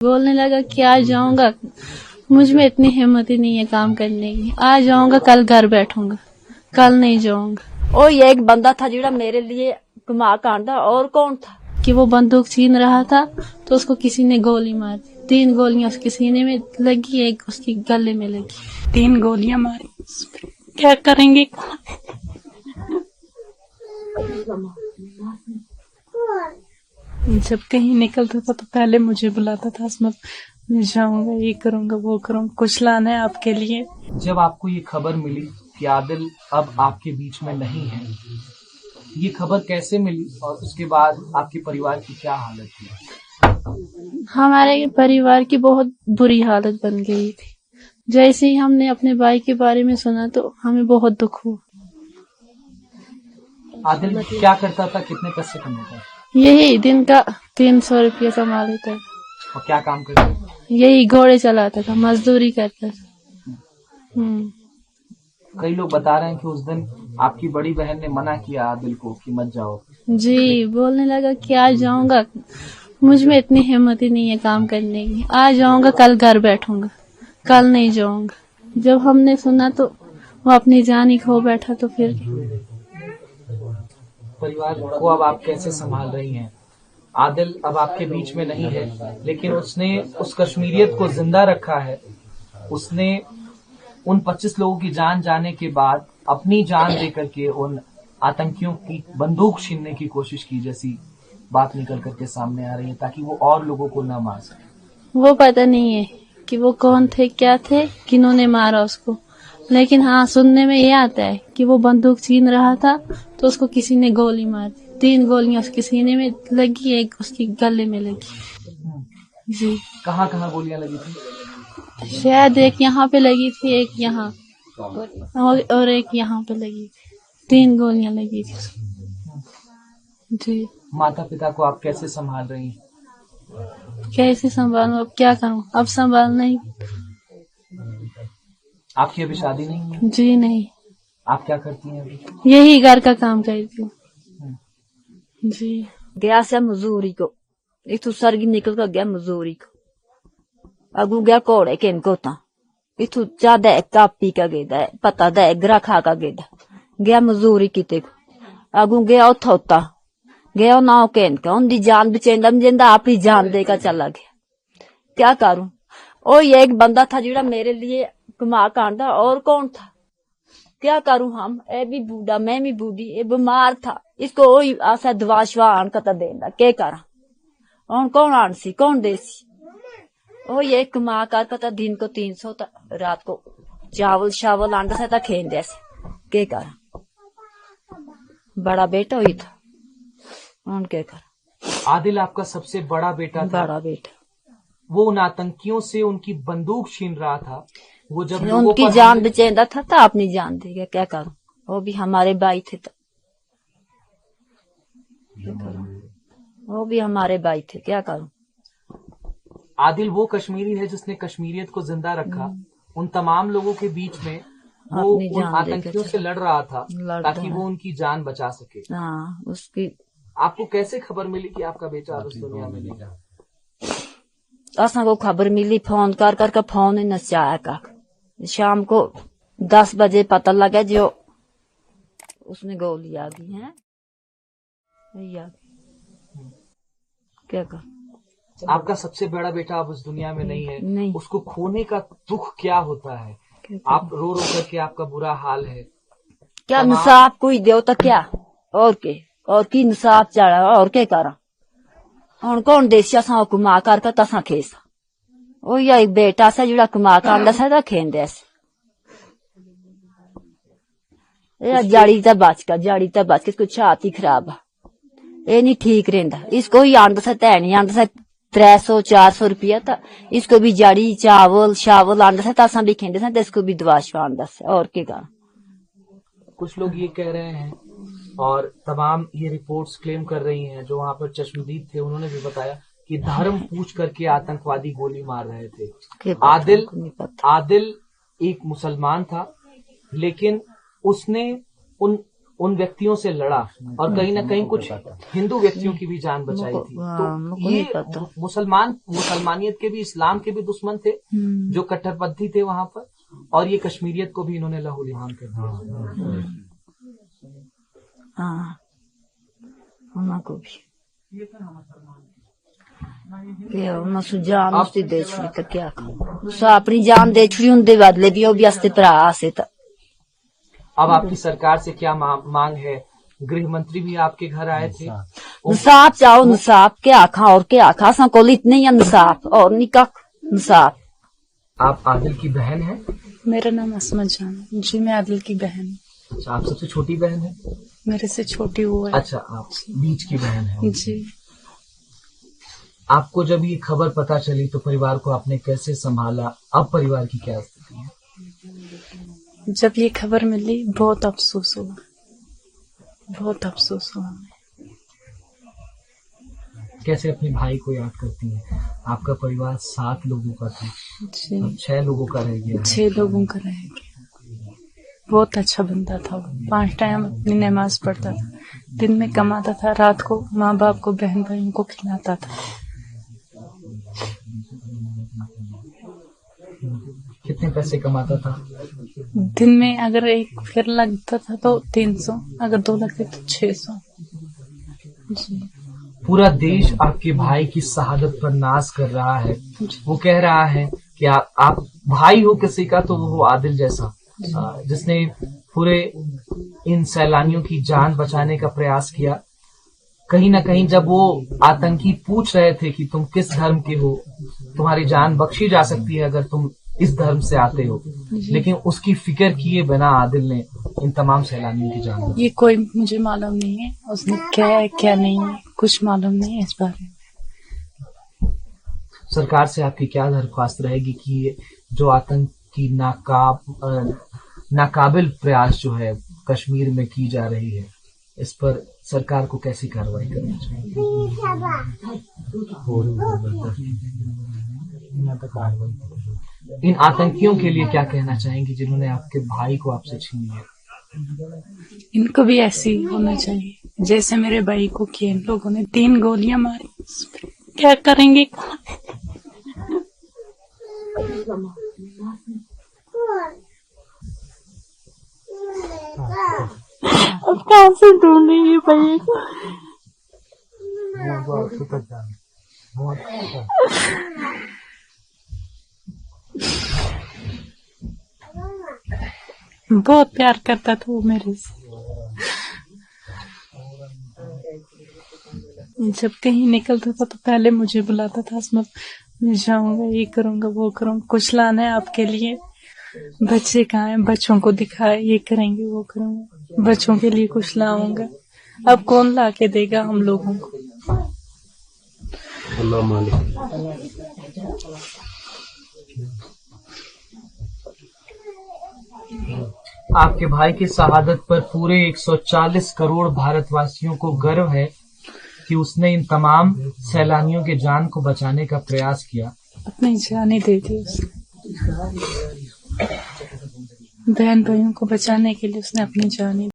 बोलने लगा कि आज जाऊंगा, मुझ में इतनी हिम्मत ही नहीं है काम करने की। आज जाऊंगा, कल घर बैठूंगा, कल नहीं जाऊंगा। और ये एक बंदा था जिड़ा मेरे लिए कमा कांडा, और कौन था कि वो बंदूक छीन रहा था तो उसको किसी ने गोली मार दी। 3 गोलियां उसके सीने में लगी, एक उसके गले में लगी। 3 गोलियां मारी। क्या करेंगे? जब कहीं निकलता था तो पहले मुझे बुलाता था, असमत मैं जाऊंगा, ये करूंगा, वो करूंगा, कुछ लाना है आपके लिए। जब आपको ये खबर मिली कि आदिल अब आपके बीच में नहीं है, ये खबर कैसे मिली और उसके बाद आपके परिवार की क्या हालत थी? हमारे परिवार की बहुत बुरी हालत बन गई थी। जैसे ही हमने अपने भाई के बारे में सुना तो हमें बहुत दुख हुआ। आदिल क्या करता था, कितने पैसे कमाता था? यही दिन का 300 रुपया कमा लेता था। और क्या काम करता था? यही घोड़े चलाता था, मजदूरी करता था। कई लोग बता रहे हैं कि उस दिन आपकी बड़ी बहन ने मना किया आदिल को कि मत जाओ। जी, बोलने लगा कि आज जाऊंगा, मुझ में इतनी हिम्मत ही नहीं है काम करने की। आज जाऊंगा, कल घर बैठूंगा, कल नहीं जाऊंगा। जब हमने सुना तो वो अपनी जान ही खो बैठा। तो फिर परिवार को अब आप कैसे संभाल रही हैं? आदिल अब आपके बीच में नहीं है, लेकिन उसने उस कश्मीरियत को जिंदा रखा है। उसने उन 25 लोगों की जान जाने के बाद अपनी जान देकर के उन आतंकियों की बंदूक छीनने की कोशिश की, जैसी बात निकल करके सामने आ रही है, ताकि वो और लोगों को न मार सके। वो पता नहीं है कि वो कौन थे, क्या थे, किन्होंने मारा उसको। लेकिन हाँ, सुनने में ये आता है कि वो बंदूक छीन रहा था तो उसको किसी ने गोली मार दी। 3 गोलियां उसके सीने में लगी, एक उसके गले में लगी। जी। कहाँ कहाँ गोलियां लगी थी? शायद एक यहाँ पे लगी थी, एक यहाँ और एक यहाँ पे लगी थी। 3 गोलियां लगी थी उसको। जी। माता पिता को आप कैसे संभाल रही हैं? कैसे संभालूं, अब क्या करूं, अब संभालना ही। आपकी अभी शादी नहीं हुई? जी नहीं। आप क्या करती हैं अभी? यही घर का काम करती हूँ। जी। गया से मजूरी को, इथू सरगी निकल कर गया मजूरी को। अगू गया कोड़े के इनको ता इथू ज्यादा कापी का गेदा पता दे ग्रा खा का गेदा गया मजूरी किते को। अगू गया उथा गया ना के इनका उनकी जान बचेंदा जिंदा आप ही जान देकर चला गया। क्या करूं? और ये एक बंदा था जिड़ा मेरे लिए कमा कांडा, और कौन था? क्या करूं हम? ए भी बूढ़ा, मैं भी बूढ़ी, ये बीमार था, इसको वही आशा दवा शवा आन का देना के करा। और कौन आन सी, कौन देसी? ओ ये कमा कर पता दिन को 300 रात को चावल शावल आंडा से तक खेन दे के करा। बड़ा बेटा हुई था, उन के करा। आदिल आपका सबसे बड़ा बेटा था। बड़ा बेटा वो उन आतंकियों से उनकी बंदूक छीन रहा था। वो जब उनकी जान बचेंदा था तो अपनी जान देगा। क्या करूं? वो भी हमारे भाई थे तो वो भी हमारे भाई थे। क्या करूं? आदिल वो कश्मीरी है जिसने कश्मीरियत को जिंदा रखा। उन तमाम लोगों के बीच में वो उन आतंकियों से लड़ रहा था ताकि वो उनकी जान बचा सके। हाँ, उसकी आपको कैसे खबर मिली कि आपका बेटा अब इस दुनिया में नहीं रहा? असा को खबर मिली, फोन कर कर फोन ही नचाया का। शाम को 10 बजे पता लगा जो उसने गोली आ गई है। क्या कर? आपका सबसे बड़ा बेटा अब उस दुनिया में नहीं है। नहीं। उसको खोने का दुख क्या होता है? आप रो रो करके आपका बुरा हाल है। क्या इंसाफ कोई दो तो क्या? और के और की इंसाफ चढ़ा और के करा? और कौन देसिया सा कुमा कर तसा खेसा ओ या एक बेटा सा जुड़ा कुमा कांडा सा खेन दे जाड़ी बच के इसको छाती खराब है। ये नहीं ठीक रहता। इसको ही आंदा सा नहीं आंदा सा 300-400 रुपया था। इसको भी जाड़ी चावल शावल आंदा सा तसा भी खेंदे सा, इसको भी दवा शवा आंदा सा। और के करा? कुछ लोग ये कह रहे हैं और तमाम ये रिपोर्ट्स क्लेम कर रही हैं, जो वहाँ पर चश्मदीद थे उन्होंने भी बताया कि धर्म पूछ करके आतंकवादी गोली मार रहे थे। आदिल एक मुसलमान था, लेकिन उसने उन व्यक्तियों से लड़ा और कहीं ना कहीं कुछ हिंदू व्यक्तियों की भी जान बचाई थी। तो ये मुसलमानियत के भी, इस्लाम के भी दुश्मन थे जो कट्टरपंथी थे वहां पर, और ये कश्मीरियत को भी इन्होंने लहूलुहान कर दिया। हाँ, उनको भी जान उसकी दे छुड़ी तो क्या अपनी जान दे छुड़ी उनके बदले भी भी असते भरा से। अब आपकी सरकार से क्या मांग है? गृह मंत्री भी आपके घर आए थे। इंसाफ चाहो, इंसाफ क्या आखा और क्या आखा, असा को इतने ही इंसाफ और निका इंसाफ। आप आदिल की बहन है? मेरा नाम असमा जान जी, मैं आदिल की बहन। अच्छा, आप सबसे छोटी बहन है? मेरे से छोटी वो है। अच्छा, आप बीच की बहन है जी। आपको जब ये खबर पता चली तो परिवार को आपने कैसे संभाला? अब परिवार की क्या स्थिति है? जब ये खबर मिली बहुत अफसोस हुआ, बहुत अफसोस हुआ। कैसे अपने भाई को याद करती हैं? आपका परिवार 7 लोगों का था, जी 6 लोगों का रह गया। 6 लोगों का रह गया। बहुत अच्छा बंदा था वो, 5 टाइम अपनी नमाज पढ़ता था, दिन में कमाता था, रात को माँ बाप को, बहन भाइयों को खिलाता था। कितने पैसे कमाता था? दिन में अगर 1 फिर लगता था तो 300, अगर 2 लगते तो 600। जी। पूरा देश आपके भाई की शहादत पर नाज कर रहा है। वो कह रहा है कि आप भाई हो किसी का तो वो आदिल जैसा, जिसने पूरे इन सैलानियों की जान बचाने का प्रयास किया। कहीं ना कहीं जब वो आतंकी पूछ रहे थे कि तुम किस धर्म के हो, तुम्हारी जान बख्शी जा सकती है अगर तुम इस धर्म से आते हो, लेकिन उसकी फिक्र किए बिना आदिल ने इन तमाम सैलानियों की जान बचाई। ये कोई मुझे मालूम नहीं है उसने क्या है क्या नहीं है, कुछ मालूम नहीं है इस बारे में। सरकार से आपकी क्या दरख्वास्त रहेगी कि ये जो आतंक की नाकाबिल प्रयास जो है कश्मीर में की जा रही है, इस पर सरकार को कैसी कार्रवाई करनी चाहिए? इन आतंकियों के लिए क्या कहना चाहेंगे जिन्होंने आपके भाई को आपसे छीन लिया? इनको भी ऐसे ही होना चाहिए जैसे मेरे भाई को किए। इन लोगों ने 3 गोलियां मारी, क्या करेंगे? अब कहाँ से ढूंढेंगे भाई को? बहुत प्यार करता था वो मेरे से। जब कहीं निकलता था तो पहले मुझे बुलाता था, असमा मैं जाऊंगा, ये करूंगा, वो करूंगा, कुछ लाना है आपके लिए, बच्चे कहाँ हैं, बच्चों को दिखाए, ये करेंगे, वो करूंगा, बच्चों के लिए कुछ लाऊंगा। अब कौन ला के देगा हम लोगों को? अल्लाह मालिक। आपके भाई की शहादत पर पूरे 140 करोड़ भारतवासियों को गर्व है कि उसने इन तमाम सैलानियों के जान को बचाने का प्रयास किया। अपनी जान ही दे दी उसने, बहन भाइयों को बचाने के लिए उसने अपनी जान ही